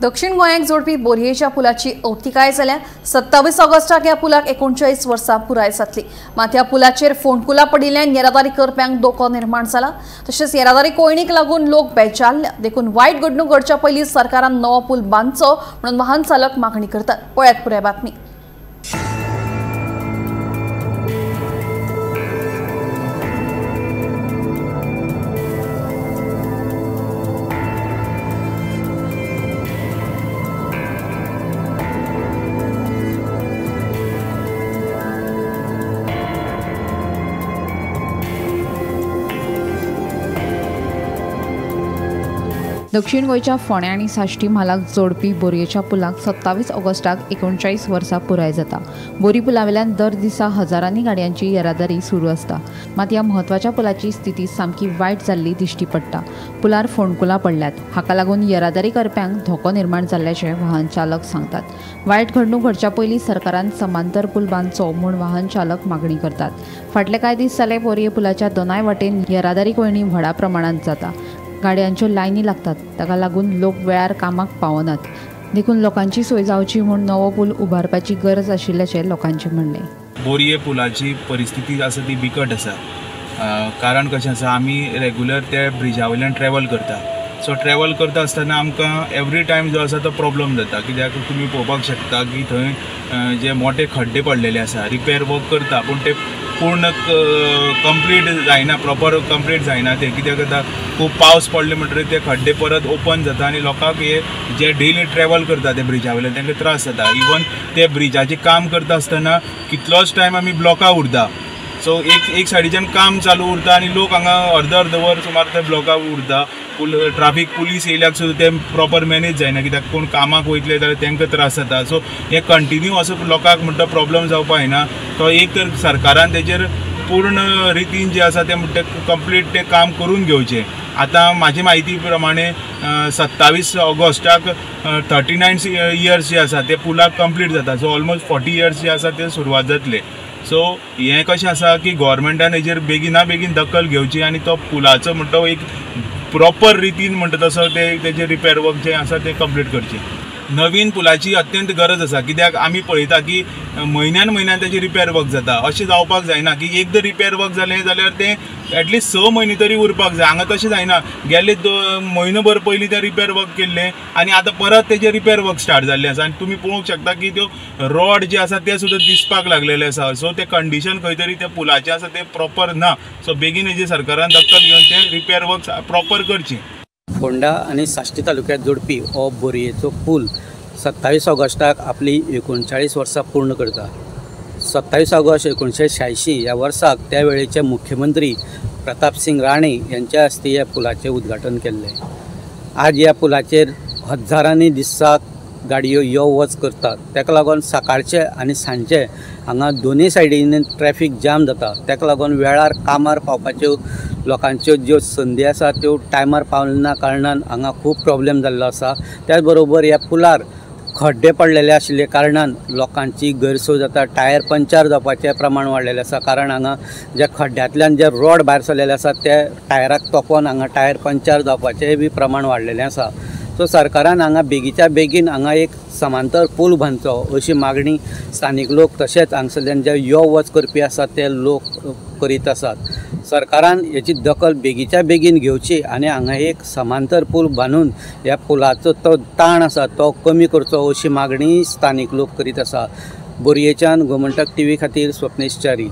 दक्षिण गोंयाक जोडपी बोरयेच्या पुलाची अवतिकाय जाल्या 27 ऑगस्टाक ह्या पुलाक 39 वर्सां पुराय जातली। मात ह्या पुलाचेर फोंडकुलां पडिल्ल्यान येरादारी करप्यांक धोको निर्माण जाला। तशेंच येरादारी कोयणीक लागून लोक बेजारल्या। देखून वायट घडणूक घडच्या पयलीं सरकारान नवो पूल बांदचो म्हणून वाहन चालक मागणी करतात। पळयात पुराय बातमी। दक्षिण गोंयच्या फोंड्या आनी साश्टी म्हालाक जोडपी बोरयेच्या पुलाक 27 ऑगस्टाक 39 वर्सां पुराय जाता। बोरी पुलावेल्यान दर दिसा हजारांनी गाडयांची येरादारी सुरू आसता। मात ह्या म्हत्वाच्या पुलाची स्थिती सामकी वायट जाल्ली दिश्टी पडटा। पुलार फोंडकुलां पडल्यात, हाका लागून येरादारी करप्यांक धोको निर्माण जाल्ल्याचे वाहन चालक सांगतात। वायट घडणूक घडच्या पयलीं सरकारान समांतर पूल बांदचो म्हूण वाहन चालक मागणी करतात। फाटले कांय दीस जाले बोरये पुलाच्या दोनाय वटेन येरादारी कोयणी व्हडा प्रमाणांत जाता। गाडयांच्यो लायनी लागतात, ताका लागून लोक वेळार कामाक पावनात। देखून लोकांची सोय जावची म्हूण नवो पूल उबारपाची गरज आशिल्ल्याचें लोकांचें म्हणणें। बोरये पुलाची परिस्थिती आसा ती बिकट आसा। कारण कशें आसा, आमी रेग्युलर ते ब्रिजा वयल्यान ट्रॅवल करता। सो ट्रॅवल करता आसतना आमकां एवरी टायम जो आसा तो प्रॉब्लम जाता। कित्याक तुमी पळोवपाक शकता की थंय जे मोठे खड्डे पडलेले आसा, रिपेर वर्क करता पूण ते पूर्ण कंप्लीट जायना, प्रॉपर कंप्लीट जायना ते। कित्याक जाता, खूब पावस पडले म्हणटकीर ते खड्डे परत ओपन जाता आनी लोकांक हे जे डेली ट्रॅवल करता ते ब्रिजा वयल्यान तांकां त्रास जाता। इवन ते ब्रिजाचें काम करता आसतना कितलोच टायम आमी ब्लॉकाक उरता। सो एक सायडीच्यान काम चालू उरता आनी लोक हांगा अर्द वर सुमार ते ब्लॉकाक उरता। ट्राफीक पुलीस येयल्याक सुद्दां ते प्रॉपर मॅनेज जायना, कित्याक कोण कामाक वयतले जाल्यार तांकां त्रास जाता। सो हे कंटिन्यू असो लोकांक म्हणटा प्रॉब्लम जावपाक जायना। तो एक तर सरकारान तेजेर पूर्ण रितीन जे आसा ते म्हणटा कंप्लीट ते काम करून घेवचें। आतां म्हाजी म्हायती प्रमाणे 27 ऑगस्टाक 39 इयर्स जे आसा ते पुलाक कंप्लीट जाता। सो ऑलमोस्ट 40 इयर्स जे आसा ते सुरवात जातले। सो हें कशें आसा की गव्हर्मेंटान हेजेर बेगिना बेगीन दखल घेवची आनी तो पुलाचो म्हणटा एक प्रॉपर रितीन म्हणटा तसो तेजे रिपेर वर्क जे आसा ते कंप्लीट करचें। नवीन पुलाची अत्यंत गरज आसा, कित्याक आमी पळयता की म्हयन्यान तेजे रिपेर वर्क जाता। अशें जावपाक जायना की एकदां रिपेर वर्क जालें जाल्यार तें एटलिस्ट 6 म्हयने तरी उरपाक जाय। हांगा तशें जायना, गेले म्हयनोभर पयलीं तें रिपेर वर्क केल्लें आनी आतां परत तेजें रिपेर वर्क स्टार्ट जाल्लें आसा। आनी तुमी पळोवंक शकता की त्यो रॉड जे आसा ते सुद्दां दिसपाक लागलेले आसा। सो तें कंडिशन खंय तरी त्या पुलाचें आसा तें प्रॉपर ना। सो बेगीन हेजेर सरकारान दखल घेवन तें रिपेर वर्क प्रॉपर करचें। फोंडा आनी साश्टी तालुक्यांत जोडपी हो बोरयेचो पूल 27 ऑगस्टाक आपली 39 वर्सां पूर्ण करता। 27 ऑगस्ट 1986 ह्या वर्साक त्या वेळेचे मुख्यमंत्री प्रतापसिंग राणे यांच्या हस्ते ह्या पुलाचें उद्घाटन केल्लें। आज ह्या पुलाचेर हजारांनी दिसाक गाडयो यो वच करतात। ताका लागून सकाळचे आनी सांजचे हांगा दोनूय सायडीन ट्रॅफीक जाम जाता। ताका लागून वेळार कामार पावपाच्यो लोकांच्यो ज्यो संदी आसा त्यो टायमार पावना कारणान हांगा खूब प्रॉब्लेम जाल्लो आसा। त्याच बरोबर ह्या पुलार खड्डे पडलेले आशिल्ले कारणान लोकांची गैरसोय जाता। टायर पंक्चर जावपाचें प्रमाण वाडलेलें आसा, कारण हांगा ज्या खड्ड्यांतल्यान जे रॉड भायर सरलेले आसा ते टायराक तोपोवन हांगा टायर पंक्चर जावपाचें बी प्रमाण वाडलेलें आसा। सो सरकारान हांगा बेगीच्या बेगीन हांगा एक समांतर पूल बांदचो अशी मागणी स्थानीक लोक तशेंच हांगसरल्यान जे यो वच करपी आसात ते लोक करीत आसात। सरकारान हेची दखल बेगीच्या बेगीन घेवची आनी हांगा एक समांतर पूल बांदून ह्या पुलाचो तो ताण आसा तो कमी करचो अशी मागणी स्थानीक लोक करीत आसा। बोरयेच्यान गोमंतक TV खातीर स्वप्नेश च्यारी।